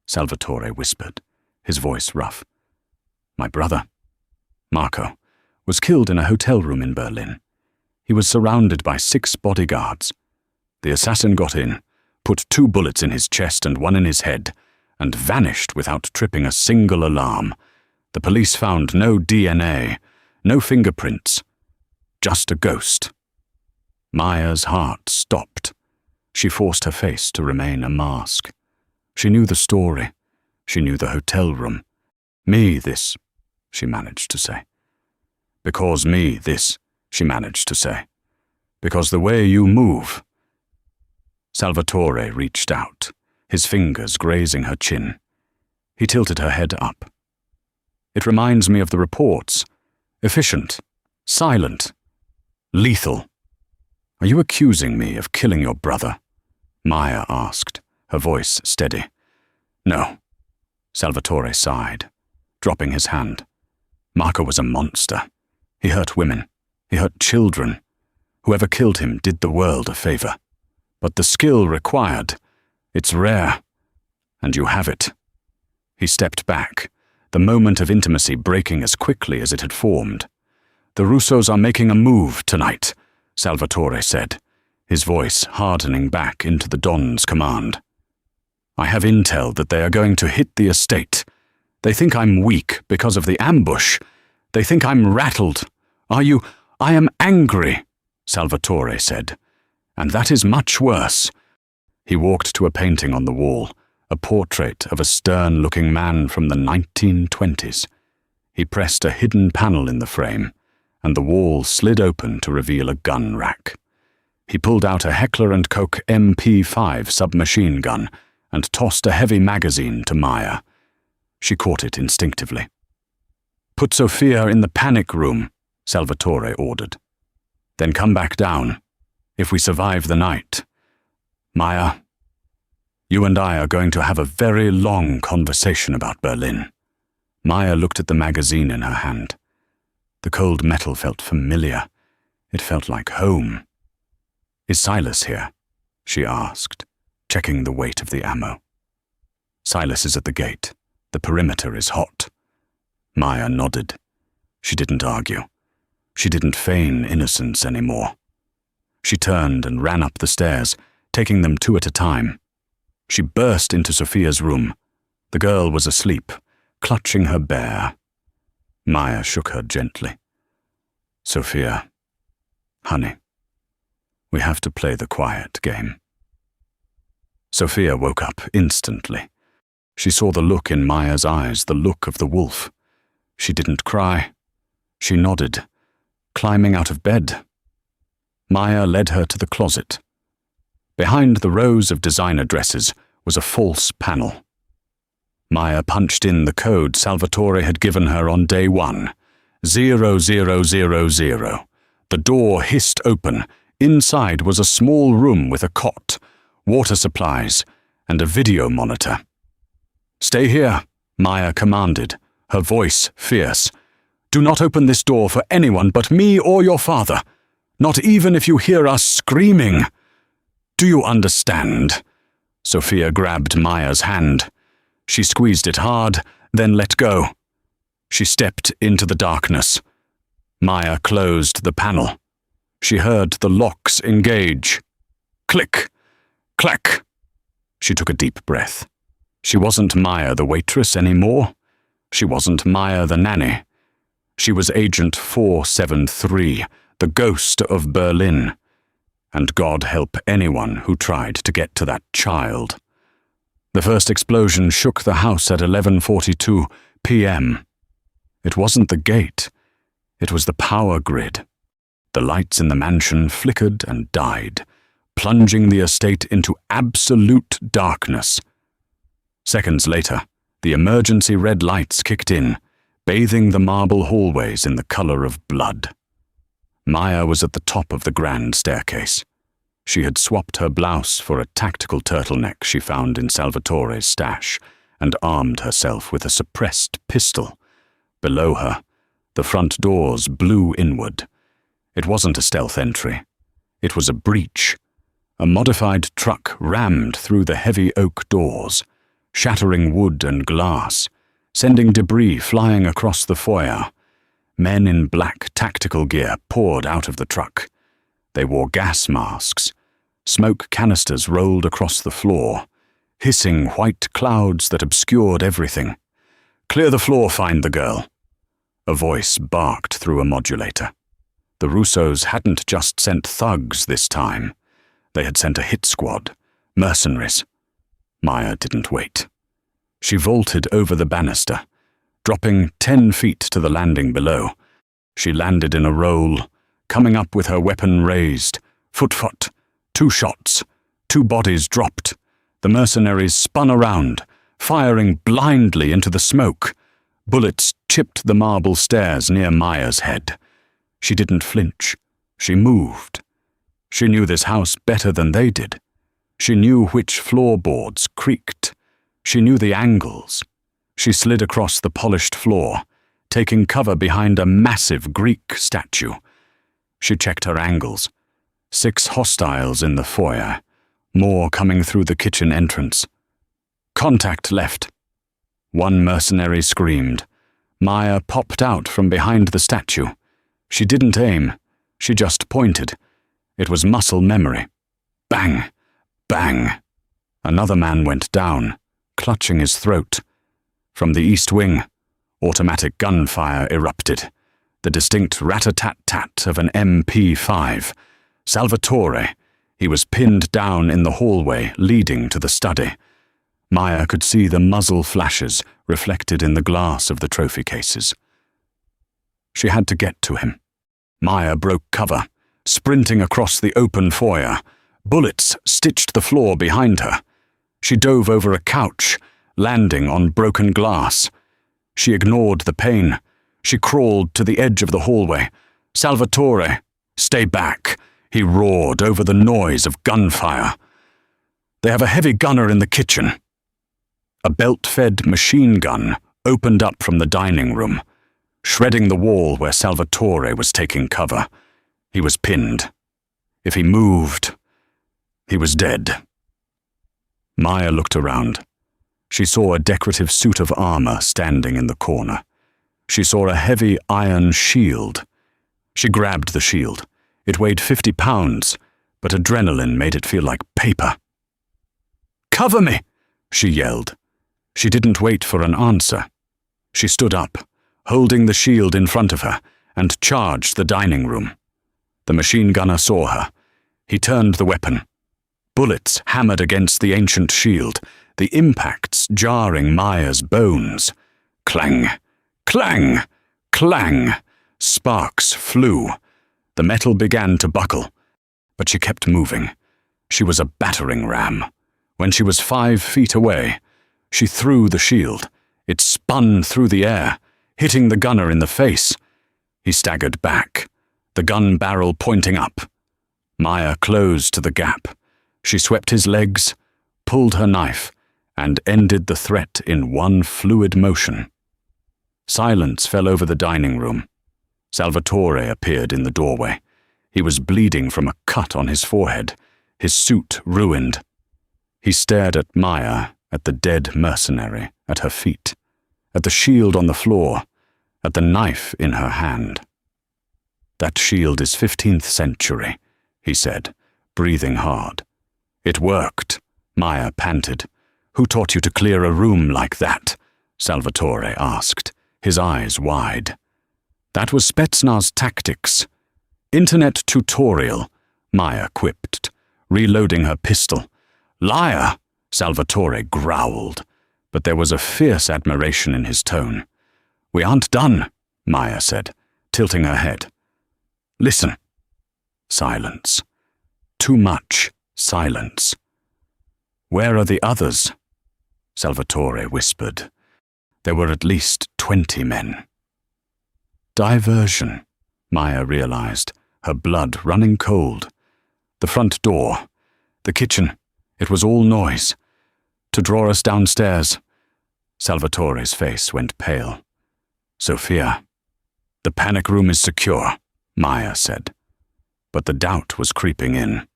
Salvatore whispered, his voice rough. "My brother, Marco, was killed in a hotel room in Berlin. He was surrounded by 6 bodyguards. The assassin got in, put 2 bullets in his chest and 1 in his head, and vanished without tripping a single alarm. The police found no DNA, no fingerprints, just a ghost." Maya's heart stopped. She forced her face to remain a mask. She knew the story. She knew the hotel room. "Me, this," she managed to say. "Because me, this," she managed to say. "Because the way you move." Salvatore reached out, his fingers grazing her chin. He tilted her head up. "It reminds me of the reports. Efficient, silent, lethal." "Are you accusing me of killing your brother?" Maya asked, her voice steady. "No." Salvatore sighed, dropping his hand. "Marco was a monster. He hurt women. He hurt children. Whoever killed him did the world a favor. But the skill required, it's rare. And you have it." He stepped back, the moment of intimacy breaking as quickly as it had formed. "The Russos are making a move tonight," Salvatore said, his voice hardening back into the Don's command. "I have intel that they are going to hit the estate. They think I'm weak because of the ambush. They think I'm rattled. I am angry," Salvatore said. "And that is much worse." He walked to a painting on the wall, a portrait of a stern-looking man from the 1920s. He pressed a hidden panel in the frame, and the wall slid open to reveal a gun rack. He pulled out a Heckler & Koch MP5 submachine gun and tossed a heavy magazine to Maya. She caught it instinctively. "Put Sophia in the panic room," Salvatore ordered. "Then come back down, if we survive the night. Maya, you and I are going to have a very long conversation about Berlin." Maya looked at the magazine in her hand. The cold metal felt familiar. It felt like home. "Is Silas here?" she asked, checking the weight of the ammo. "Silas is at the gate. The perimeter is hot." Maya nodded. She didn't argue. She didn't feign innocence anymore. She turned and ran up the stairs, taking them two at a time. She burst into Sophia's room. The girl was asleep, clutching her bear. Maya shook her gently. "Sophia, honey, we have to play the quiet game." Sophia woke up instantly. She saw the look in Maya's eyes, the look of the wolf. She didn't cry. She nodded, climbing out of bed. Maya led her to the closet. Behind the rows of designer dresses was a false panel. Maya punched in the code Salvatore had given her on day 1, 0000. The door hissed open. Inside was a small room with a cot, water supplies, and a video monitor. "Stay here," Maya commanded, her voice fierce. "Do not open this door for anyone but me or your father, not even if you hear us screaming. Do you understand?" Sophia grabbed Maya's hand. She squeezed it hard, then let go. She stepped into the darkness. Maya closed the panel. She heard the locks engage. Click! Clack! She took a deep breath. She wasn't Maya the waitress anymore. She wasn't Maya the nanny. She was Agent 473, the ghost of Berlin. And God help anyone who tried to get to that child. The first explosion shook the house at 11:42 p.m. It wasn't the gate. It was the power grid. The lights in the mansion flickered and died, plunging the estate into absolute darkness. Seconds later, the emergency red lights kicked in, bathing the marble hallways in the color of blood. Maya was at the top of the grand staircase. She had swapped her blouse for a tactical turtleneck she found in Salvatore's stash and armed herself with a suppressed pistol. Below her, the front doors blew inward. It wasn't a stealth entry. It was a breach. A modified truck rammed through the heavy oak doors, shattering wood and glass, sending debris flying across the foyer. Men in black tactical gear poured out of the truck. They wore gas masks. Smoke canisters rolled across the floor, hissing white clouds that obscured everything. "Clear the floor, find the girl." A voice barked through a modulator. The Russos hadn't just sent thugs this time. They had sent a hit squad, mercenaries. Maya didn't wait. She vaulted over the banister, dropping 10 feet to the landing below. She landed in a roll, coming up with her weapon raised. Foot. 2 shots. 2 bodies dropped. The mercenaries spun around, firing blindly into the smoke. Bullets chipped the marble stairs near Maya's head. She didn't flinch. She moved. She knew this house better than they did. She knew which floorboards creaked. She knew the angles. She slid across the polished floor, taking cover behind a massive Greek statue. She checked her angles. 6 hostiles in the foyer, more coming through the kitchen entrance. Contact left. 1 mercenary screamed. Maya popped out from behind the statue. She didn't aim. She just pointed. It was muscle memory. Bang! Bang! Another man went down, clutching his throat. From the east wing, automatic gunfire erupted. The distinct rat-a-tat-tat of an MP5. Salvatore. He was pinned down in the hallway leading to the study. Maya could see the muzzle flashes reflected in the glass of the trophy cases. She had to get to him. Maya broke cover, sprinting across the open foyer. Bullets stitched the floor behind her. She dove over a couch, landing on broken glass. She ignored the pain. She crawled to the edge of the hallway. "Salvatore, stay back," he roared over the noise of gunfire. "They have a heavy gunner in the kitchen." A belt-fed machine gun opened up from the dining room, shredding the wall where Salvatore was taking cover. He was pinned. If he moved, he was dead. Maya looked around. She saw a decorative suit of armor standing in the corner. She saw a heavy iron shield. She grabbed the shield. It weighed 50 pounds, but adrenaline made it feel like paper. "Cover me!" she yelled. She didn't wait for an answer. She stood up, holding the shield in front of her, and charged the dining room. The machine gunner saw her. He turned the weapon. Bullets hammered against the ancient shield, the impacts jarring Maya's bones. Clang, clang, clang. Sparks flew. The metal began to buckle, but she kept moving. She was a battering ram. When she was 5 feet away, she threw the shield. It spun through the air, hitting the gunner in the face. He staggered back, the gun barrel pointing up. Maya closed to the gap. She swept his legs, pulled her knife, and ended the threat in one fluid motion. Silence fell over the dining room. Salvatore appeared in the doorway. He was bleeding from a cut on his forehead, his suit ruined. He stared at Maya, at the dead mercenary at her feet, at the shield on the floor, at the knife in her hand. "That shield is 15th century, he said, breathing hard. "It worked," Maya panted. "Who taught you to clear a room like that?" Salvatore asked, his eyes wide. "That was Spetsnaz tactics." "Internet tutorial," Maya quipped, reloading her pistol. "Liar," Salvatore growled, but there was a fierce admiration in his tone. "We aren't done," Maya said, tilting her head. "Listen." Silence. Too much silence. "Where are the others?" Salvatore whispered. There were at least 20 men. Diversion, Maya realized, her blood running cold. The front door, the kitchen, it was all noise. To draw us downstairs. Salvatore's face went pale. "Sophia, the panic room is secure," Maya said. But the doubt was creeping in.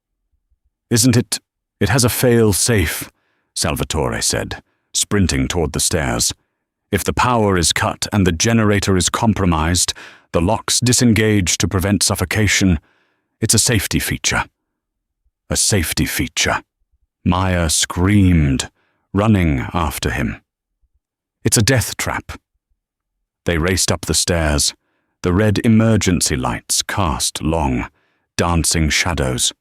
"Isn't it? It has a fail-safe," Salvatore said, sprinting toward the stairs. "If the power is cut and the generator is compromised, the locks disengage to prevent suffocation. It's a safety feature." A safety feature. Maya screamed, running after him. "It's a death trap." They raced up the stairs. The red emergency lights cast long, dancing shadows.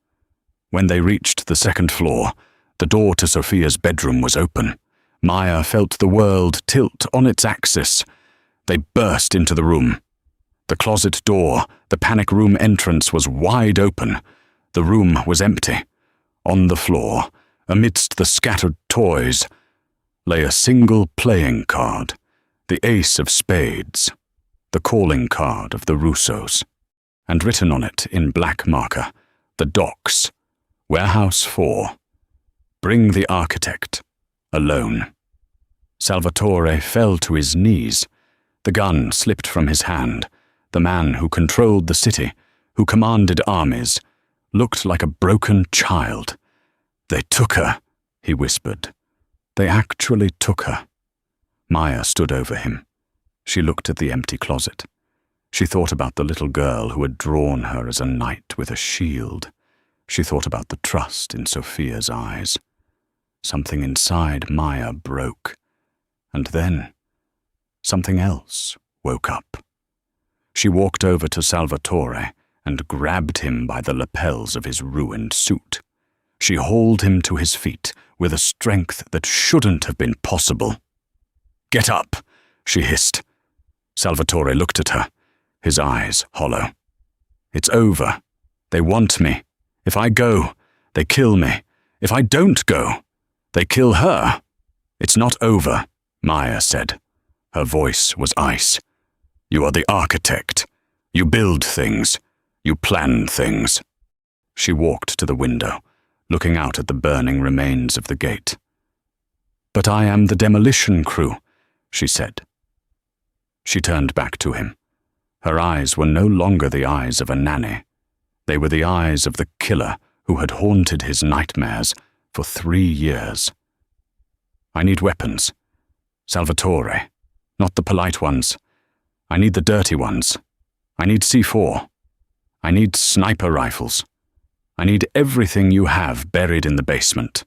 When they reached the second floor, the door to Sophia's bedroom was open. Maya felt the world tilt on its axis. They burst into the room. The closet door, the panic room entrance, was wide open. The room was empty. On the floor, amidst the scattered toys, lay a single playing card, the ace of spades, the calling card of the Russos, and written on it in black marker, the docks, Warehouse 4. Bring the architect, alone. Salvatore fell to his knees. The gun slipped from his hand. The man who controlled the city, who commanded armies, looked like a broken child. "They took her," he whispered. "They actually took her." Maya stood over him. She looked at the empty closet. She thought about the little girl who had drawn her as a knight with a shield. She thought about the trust in Sophia's eyes. Something inside Maya broke. And then, something else woke up. She walked over to Salvatore and grabbed him by the lapels of his ruined suit. She hauled him to his feet with a strength that shouldn't have been possible. "Get up," she hissed. Salvatore looked at her, his eyes hollow. "It's over. They want me. If I go, they kill me. If I don't go, they kill her." "It's not over," Maya said. Her voice was ice. "You are the architect. You build things. You plan things." She walked to the window, looking out at the burning remains of the gate. "But I am the demolition crew," she said. She turned back to him. Her eyes were no longer the eyes of a nanny. They were the eyes of the killer who had haunted his nightmares for 3 years. "I need weapons. Salvatore. Not the polite ones. I need the dirty ones. I need C4. I need sniper rifles. I need everything you have buried in the basement."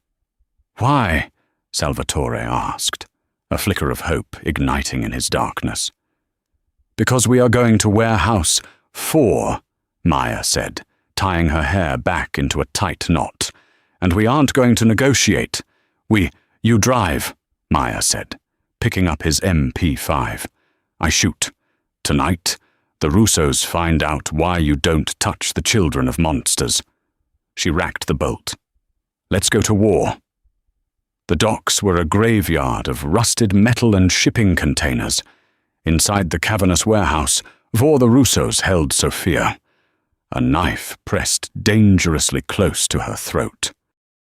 "Why?" Salvatore asked, a flicker of hope igniting in his darkness. "Because we are going to Warehouse 4, Maya said, tying her hair back into a tight knot. "And we aren't going to negotiate. You drive," Maya said, picking up his MP5. "I shoot. Tonight, the Russos find out why you don't touch the children of monsters." She racked the bolt. "Let's go to war." The docks were a graveyard of rusted metal and shipping containers. Inside the cavernous warehouse, 4 the Russos held Sophia. A knife pressed dangerously close to her throat.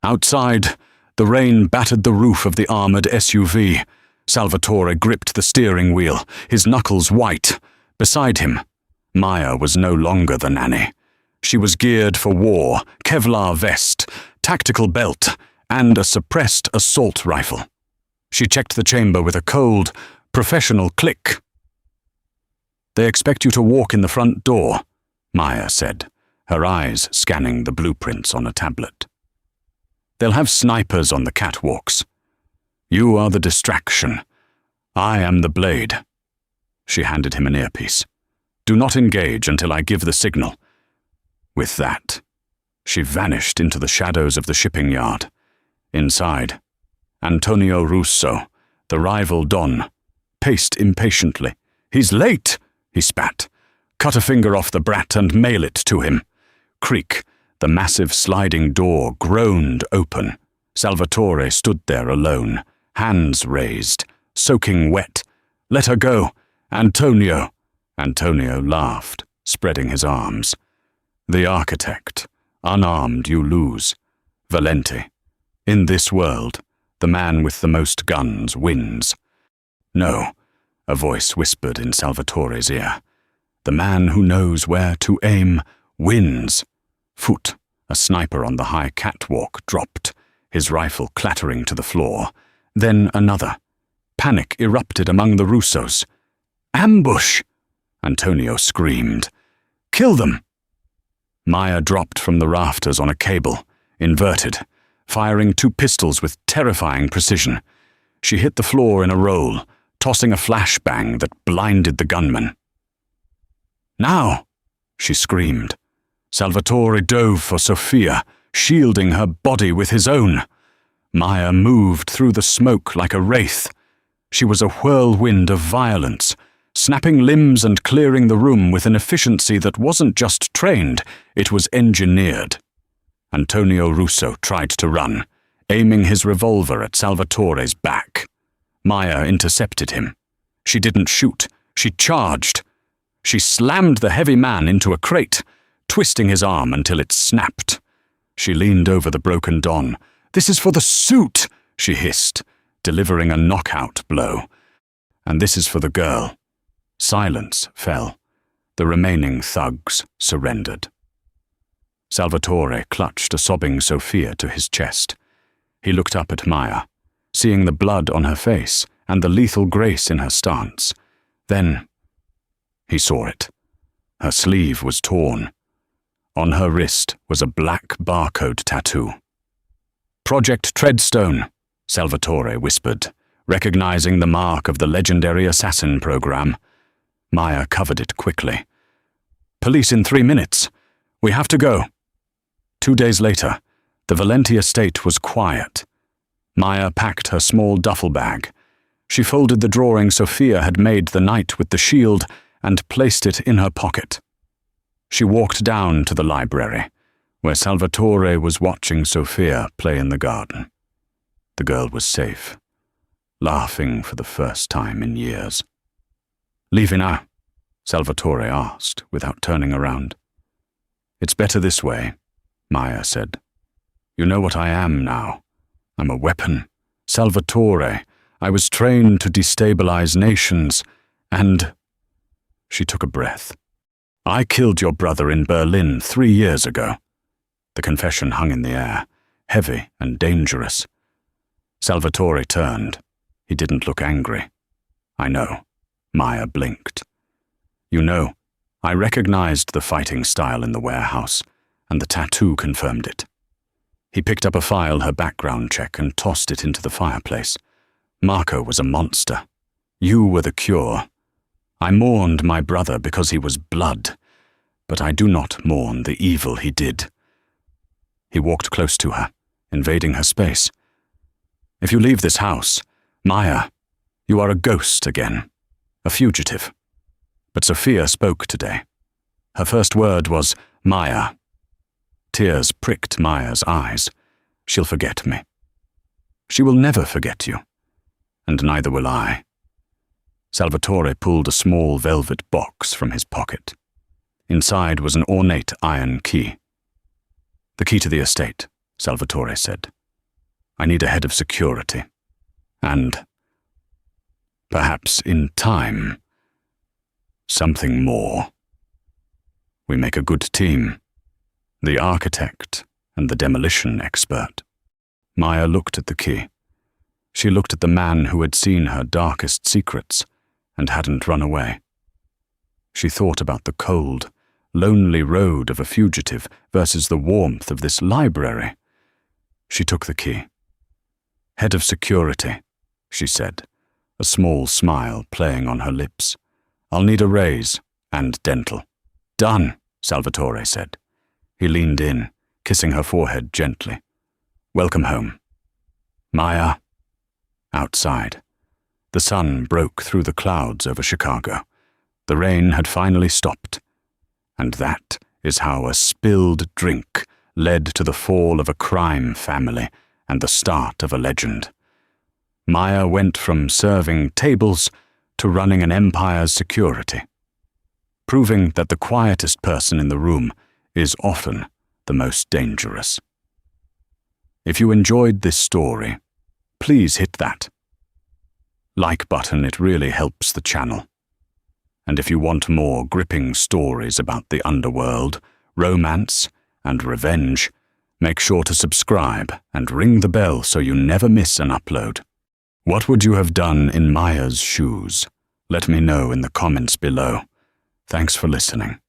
Outside, the rain battered the roof of the armored SUV. Salvatore gripped the steering wheel, his knuckles white. Beside him, Maya was no longer the nanny. She was geared for war, Kevlar vest, tactical belt, and a suppressed assault rifle. She checked the chamber with a cold, professional click. "They expect you to walk in the front door," Maya said, her eyes scanning the blueprints on a tablet. "They'll have snipers on the catwalks. You are the distraction. I am the blade." She handed him an earpiece. "Do not engage until I give the signal." With that, she vanished into the shadows of the shipping yard. Inside, Antonio Russo, the rival Don, paced impatiently. "He's late," he spat. "Cut a finger off the brat and mail it to him." Creak, the massive sliding door groaned open. Salvatore stood there alone, hands raised, soaking wet. "Let her go, Antonio." Antonio laughed, spreading his arms. "The architect. Unarmed you lose. Valente. In this world, the man with the most guns wins." "No," a voice whispered in Salvatore's ear. "The man who knows where to aim wins." Foot, a sniper on the high catwalk, dropped, his rifle clattering to the floor. Then another. Panic erupted among the Russos. "Ambush!" Antonio screamed. "Kill them!" Maya dropped from the rafters on a cable, inverted, firing 2 pistols with terrifying precision. She hit the floor in a roll, tossing a flashbang that blinded the gunman. "Now!" she screamed. Salvatore dove for Sophia, shielding her body with his own. Maya moved through the smoke like a wraith. She was a whirlwind of violence, snapping limbs and clearing the room with an efficiency that wasn't just trained, it was engineered. Antonio Russo tried to run, aiming his revolver at Salvatore's back. Maya intercepted him. She didn't shoot, she charged. She slammed the heavy man into a crate, twisting his arm until it snapped. She leaned over the broken Don. "This is for the suit," she hissed, delivering a knockout blow. "And this is for the girl." Silence fell. The remaining thugs surrendered. Salvatore clutched a sobbing Sophia to his chest. He looked up at Maya, seeing the blood on her face and the lethal grace in her stance. Then he saw it. Her sleeve was torn. On her wrist was a black barcode tattoo. "Project Treadstone," Salvatore whispered, recognizing the mark of the legendary assassin program. Maya covered it quickly. "Police in 3 minutes. We have to go." 2 days later, the Valente estate was quiet. Maya packed her small duffel bag. She folded the drawing Sophia had made the night with the shield and placed it in her pocket. She walked down to the library, where Salvatore was watching Sophia play in the garden. The girl was safe. laughing for the first time in years. "Leaving now?" Salvatore asked, without turning around. "It's better this way," Maya said. "You know what I am now. I'm a weapon. Salvatore. I was trained to destabilize nations, and—" She took a breath. "I killed your brother in Berlin 3 years ago." The confession hung in the air, heavy and dangerous. Salvatore turned. He didn't look angry. "I know." Maya blinked. "You know, I recognized the fighting style in the warehouse, and the tattoo confirmed it." He picked up a file her background check and tossed it into the fireplace. "Marco was a monster. You were the cure. I mourned my brother because he was blood, but I do not mourn the evil he did." He walked close to her, invading her space. "If you leave this house, Maya, you are a ghost again, a fugitive." But Sophia spoke today. Her first word was, "Maya." Tears pricked Maya's eyes. "She'll forget me." "She will never forget you. And neither will I." Salvatore pulled a small velvet box from his pocket. Inside was an ornate iron key. "The key to the estate," Salvatore said. "I need a head of security. And, perhaps in time, something more. We make a good team, the architect and the demolition expert." Maya looked at the key. She looked at the man who had seen her darkest secrets and hadn't run away. She thought about the cold, lonely road of a fugitive versus the warmth of this library. She took the key. "Head of security," she said, a small smile playing on her lips. "I'll need a raise and dental." "Done," Salvatore said. He leaned in, kissing her forehead gently. "Welcome home." "Maya." Outside, the sun broke through the clouds over Chicago. The rain had finally stopped. And that is how a spilled drink led to the fall of a crime family and the start of a legend. Maya went from serving tables to running an empire's security, proving that the quietest person in the room is often the most dangerous. If you enjoyed this story, please hit that like button. It really helps the channel. And if you want more gripping stories about the underworld, romance, and revenge, make sure to subscribe and ring the bell so you never miss an upload. What would you have done in Maya's shoes? Let me know in the comments below. Thanks for listening.